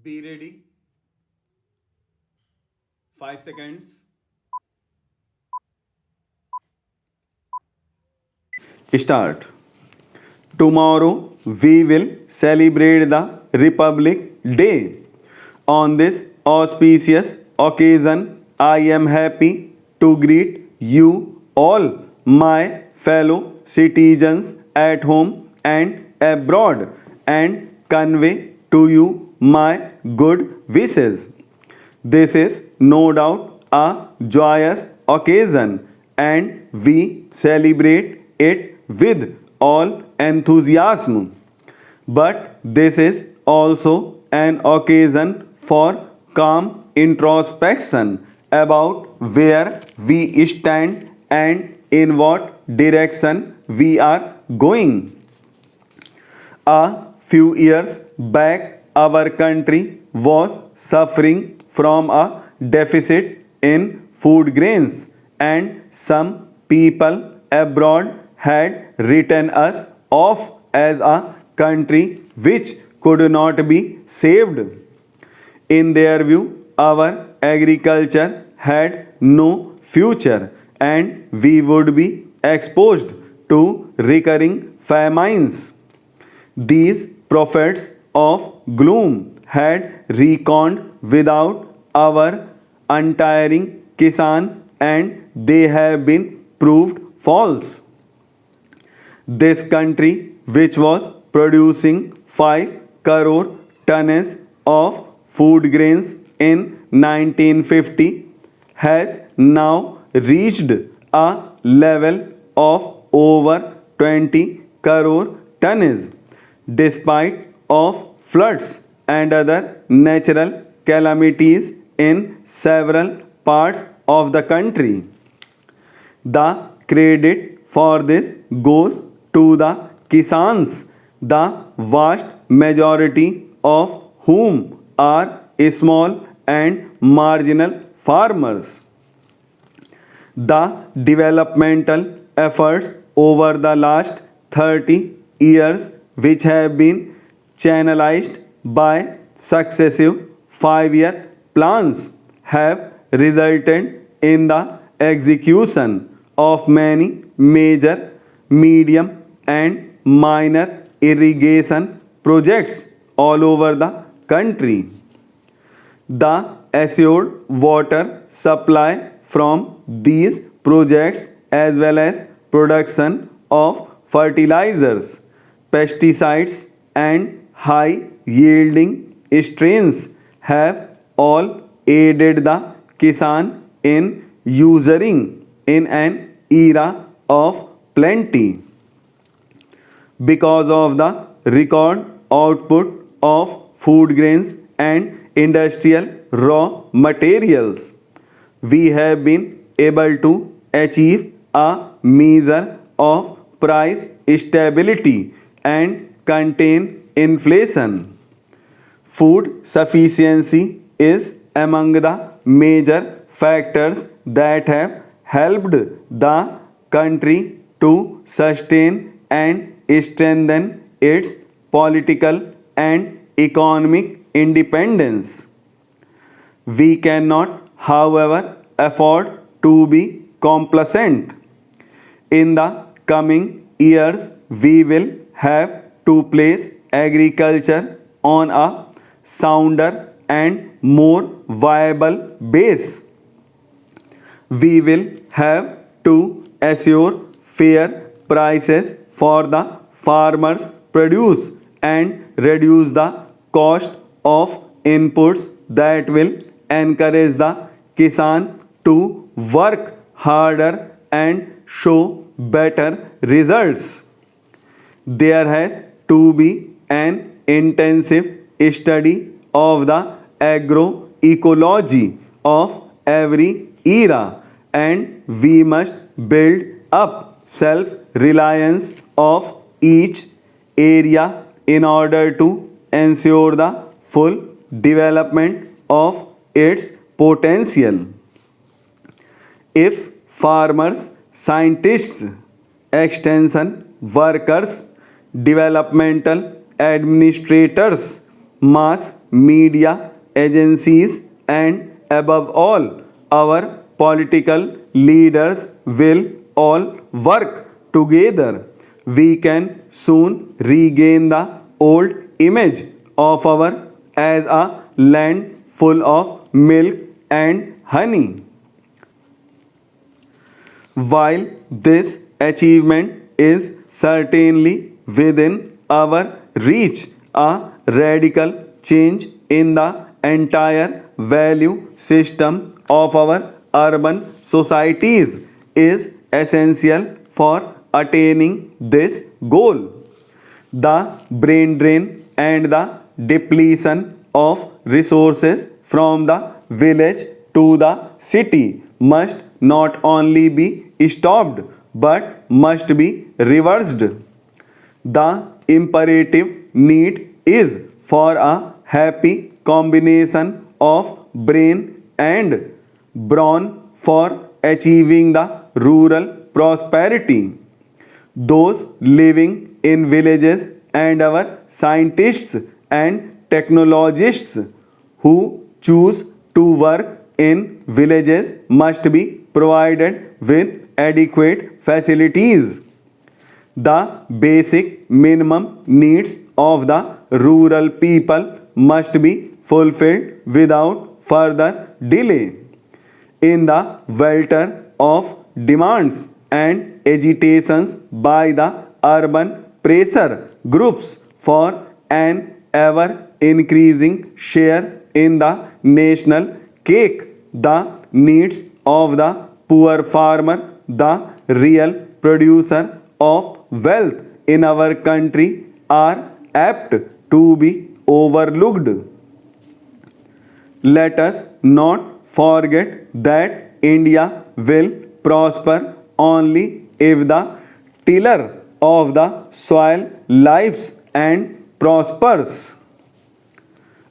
Be ready. 5 seconds. Start. Tomorrow we will celebrate the Republic Day. On this auspicious occasion, I am happy to greet you all, my fellow citizens at home and abroad, and convey to you my good wishes. This is no doubt a joyous occasion, and we celebrate it with all enthusiasm. But this is also an occasion for calm introspection about where we stand and in what direction we are going. A few years back, our country was suffering from a deficit in food grains, and some people abroad had written us off as a country which could not be saved. In their view, our agriculture had no future and we would be exposed to recurring famines. These prophets of gloom had reckoned without our untiring Kisan, and they have been proved false. This country, which was producing 5 crore tons of food grains in 1950, has now reached a level of over 20 crore tons, despite of floods and other natural calamities in several parts of the country. The credit for this goes to the Kisans, the vast majority of whom are small and marginal farmers. The developmental efforts over the last 30 years, which have been channelized by successive 5-year plans, have resulted in the execution of many major, medium, and minor irrigation projects all over the country. The assured water supply from these projects, as well as production of fertilizers, pesticides, and high yielding strains, have all aided the Kisan in ushering in an era of plenty. Because of the record output of food grains and industrial raw materials, we have been able to achieve a measure of price stability and contain inflation. Food sufficiency is among the major factors that have helped the country to sustain and strengthen its political and economic independence. We cannot, however, afford to be complacent. In the coming years, we will have to place agriculture on a sounder and more viable base. We will have to assure fair prices for the farmers' produce and reduce the cost of inputs that will encourage the Kisan to work harder and show better results. There has to be an intensive study of the agroecology of every era, and we must build up self-reliance of each area in order to ensure the full development of its potential. If farmers, scientists, extension workers, developmental administrators, mass media agencies, and above all, our political leaders will all work together, we can soon regain the old image of our as a land full of milk and honey. While this achievement is certainly within our reach, a radical change in the entire value system of our urban societies is essential for attaining this goal. The brain drain and the depletion of resources from the village to the city must not only be stopped but must be reversed. The imperative need is for a happy combination of brain and brawn for achieving the rural prosperity. Those living in villages and our scientists and technologists who choose to work in villages must be provided with adequate facilities. The basic minimum needs of the rural people must be fulfilled without further delay. In the welter of demands and agitations by the urban pressure groups for an ever increasing share in the national cake, the needs of the poor farmer, the real producer of wealth in our country, are apt to be overlooked. Let us not forget that India will prosper only if the tiller of the soil lives and prospers.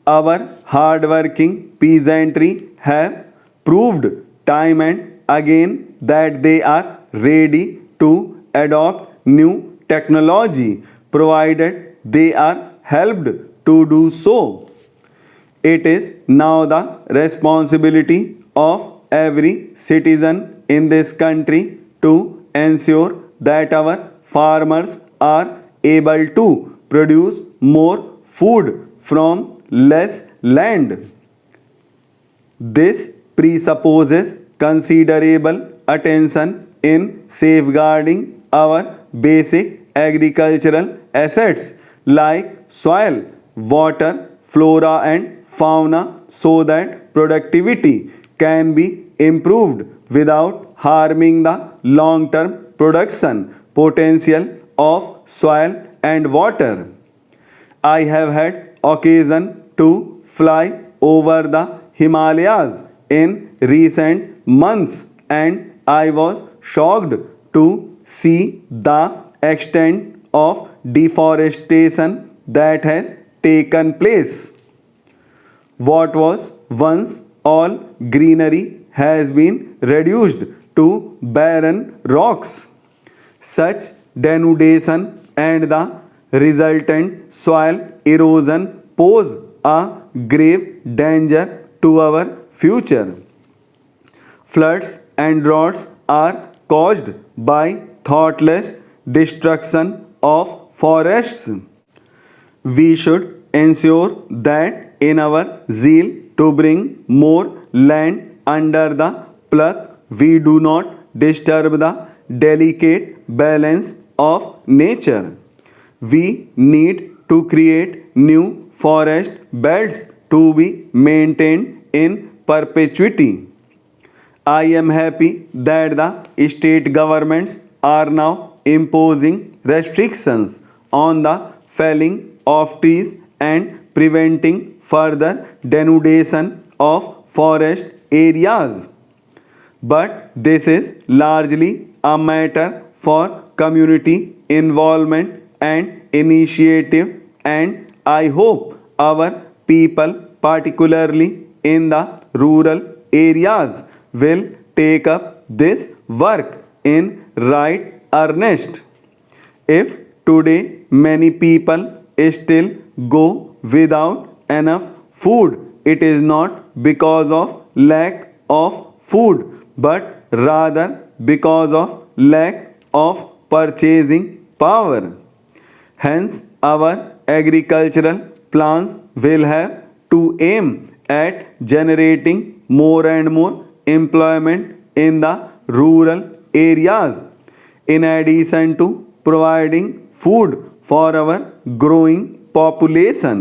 Our hard-working peasantry have proved time and again that they are ready to adopt new technology provided they are helped to do so. It is now the responsibility of every citizen in this country to ensure that our farmers are able to produce more food from less land. This presupposes considerable attention in safeguarding our basic agricultural assets like soil, water, flora and fauna so that productivity can be improved without harming the long-term production potential of soil and water. I have had occasion to fly over the Himalayas in recent months and I was shocked to see the extent of deforestation that has taken place. What was once all greenery has been reduced to barren rocks. Such denudation and the resultant soil erosion pose a grave danger to our future. Floods and droughts are caused by thoughtless destruction of forests. We should ensure that in our zeal to bring more land under the pluck, we do not disturb the delicate balance of nature. We need to create new forest belts to be maintained in perpetuity. I am happy that the state governments are now imposing restrictions on the felling of trees and preventing further denudation of forest areas. But this is largely a matter for community involvement and initiative, and I hope our people, particularly in the rural areas, will take up this work in right earnest. If today many people still go without enough food. It is not because of lack of food, but rather because of lack of purchasing power. Hence, our agricultural plans will have to aim at generating more and more employment in the rural areas, in addition to providing food for our growing population.